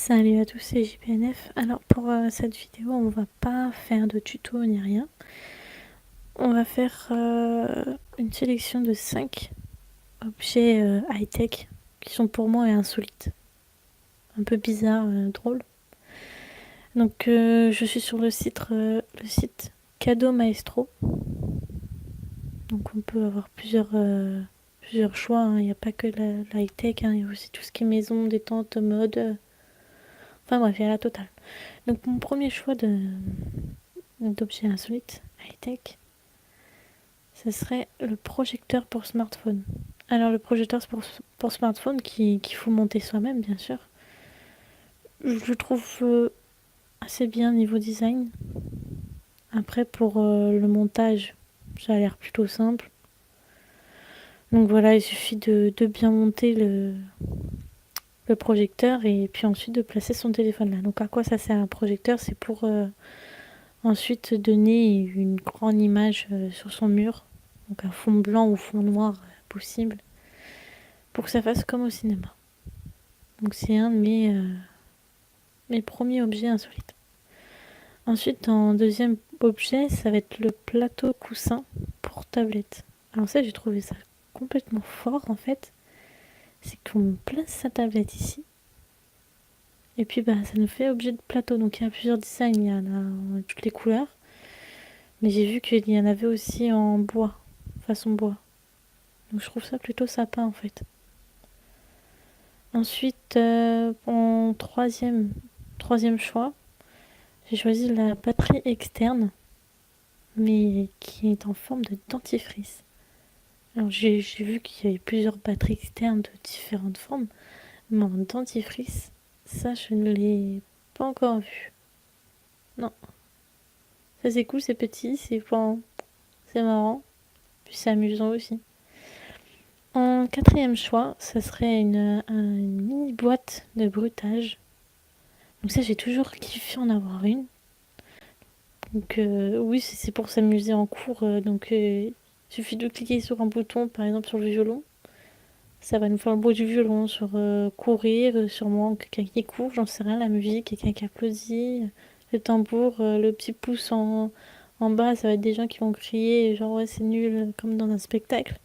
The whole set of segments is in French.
Salut à tous, c'est JPNF. Alors pour cette vidéo, on va pas faire de tuto ni rien. On va faire une sélection de 5 objets high-tech qui sont pour moi insolites. Un peu bizarres, drôles. Donc je suis sur le site Cadeau Maestro. Donc on peut avoir plusieurs choix, hein. Il n'y a pas que la high-tech, hein. Il y a aussi tout ce qui est maison, détente, mode. Enfin bref, il y a la totale. Donc mon premier choix d'objets insolites, high-tech, ce serait le projecteur pour smartphone. Alors le projecteur pour smartphone qu'il faut monter soi-même, bien sûr. Je le trouve assez bien niveau design. Après pour le montage, ça a l'air plutôt simple. Donc voilà, il suffit de bien monter le projecteur et puis ensuite de placer son téléphone là. Donc à quoi ça sert un projecteur? C'est pour ensuite donner une grande image sur son mur, donc un fond blanc ou fond noir possible, pour que ça fasse comme au cinéma. Donc c'est un de mes premiers objets insolites. Ensuite, en deuxième objet, ça va être le plateau coussin pour tablette. Alors ça, j'ai trouvé ça complètement fort en fait. C'est qu'on place sa tablette ici. Et puis ça nous fait objet de plateau. Donc il y a plusieurs designs, il y en a toutes les couleurs. Mais j'ai vu qu'il y en avait aussi en bois, façon bois. Donc je trouve ça plutôt sympa en fait. Ensuite, en troisième choix, j'ai choisi la batterie externe, mais qui est en forme de dentifrice. Alors j'ai vu qu'il y avait plusieurs batteries externes de différentes formes, mais en dentifrice, ça je ne l'ai pas encore vu. Non. Ça c'est cool, c'est petit, c'est marrant, puis c'est amusant aussi. En quatrième choix, ça serait une mini boîte de bruitage. Donc ça, j'ai toujours kiffé en avoir une. Donc oui, c'est pour s'amuser en cours. Il suffit de cliquer sur un bouton, par exemple sur le violon. Ça va nous faire le bruit du violon, sur courir, sûrement quelqu'un qui court, j'en sais rien, la musique, quelqu'un qui applaudit, le tambour, le petit pouce en bas, ça va être des gens qui vont crier, genre ouais c'est nul, comme dans un spectacle.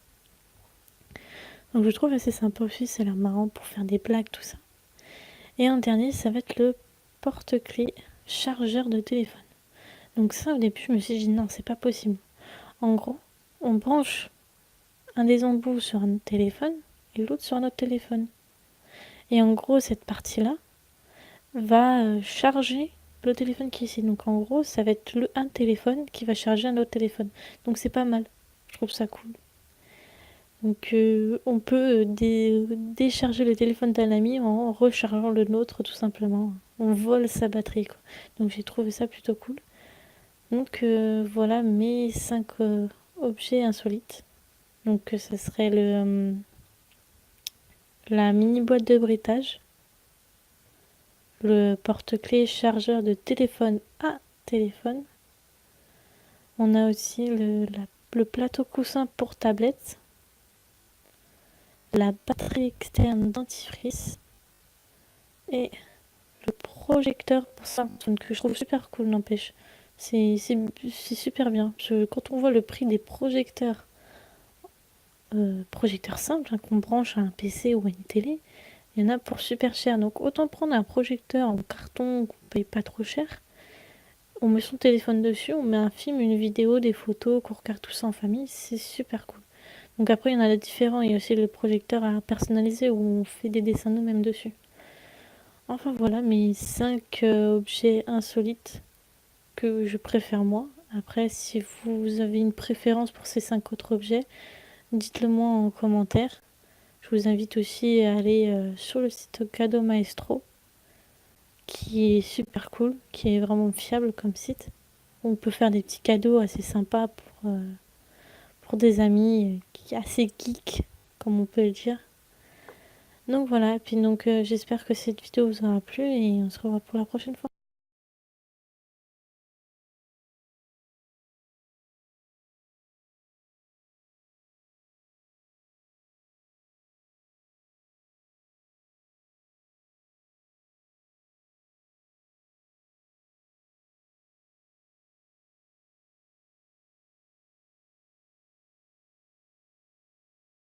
Donc je trouve assez sympa aussi, ça a l'air marrant pour faire des blagues, tout ça. Et en dernier, ça va être le porte-clés chargeur de téléphone. Donc ça, au début, je me suis dit non, c'est pas possible. En gros, on branche un des embouts sur un téléphone et l'autre sur un autre téléphone. Et en gros, cette partie-là va charger le téléphone qui est ici. Donc en gros, ça va être un téléphone qui va charger un autre téléphone. Donc c'est pas mal. Je trouve ça cool. Donc on peut décharger le téléphone d'un ami en rechargeant le nôtre tout simplement. On vole sa batterie quoi. Donc j'ai trouvé ça plutôt cool. Donc voilà mes 5 objets insolites. Donc ça serait la mini boîte de britage, le porte-clés chargeur de téléphone à téléphone. On a aussi le plateau coussin pour tablette, la batterie externe dentifrice et le projecteur pour smartphone que je trouve super cool, n'empêche. C'est super bien. Quand on voit le prix des projecteurs simples qu'on branche à un PC ou à une télé, il y en a pour super cher. Donc autant prendre un projecteur en carton qu'on paye pas trop cher. On met son téléphone dessus, on met un film, une vidéo, des photos, qu'on regarde tout ça en famille, c'est super cool. Donc après il y en a différents, il y a aussi le projecteur à personnaliser où on fait des dessins nous-mêmes dessus. Enfin voilà mes 5 objets insolites que je préfère moi. Après si vous avez une préférence pour ces 5 autres objets, dites-le moi en commentaire. Je vous invite aussi à aller sur le site Cadeau Maestro, qui est super cool, qui est vraiment fiable comme site. On peut faire des petits cadeaux assez sympas pour des amis assez geeks, comme on peut le dire. Donc voilà, et puis donc j'espère que cette vidéo vous aura plu et on se revoit pour la prochaine fois.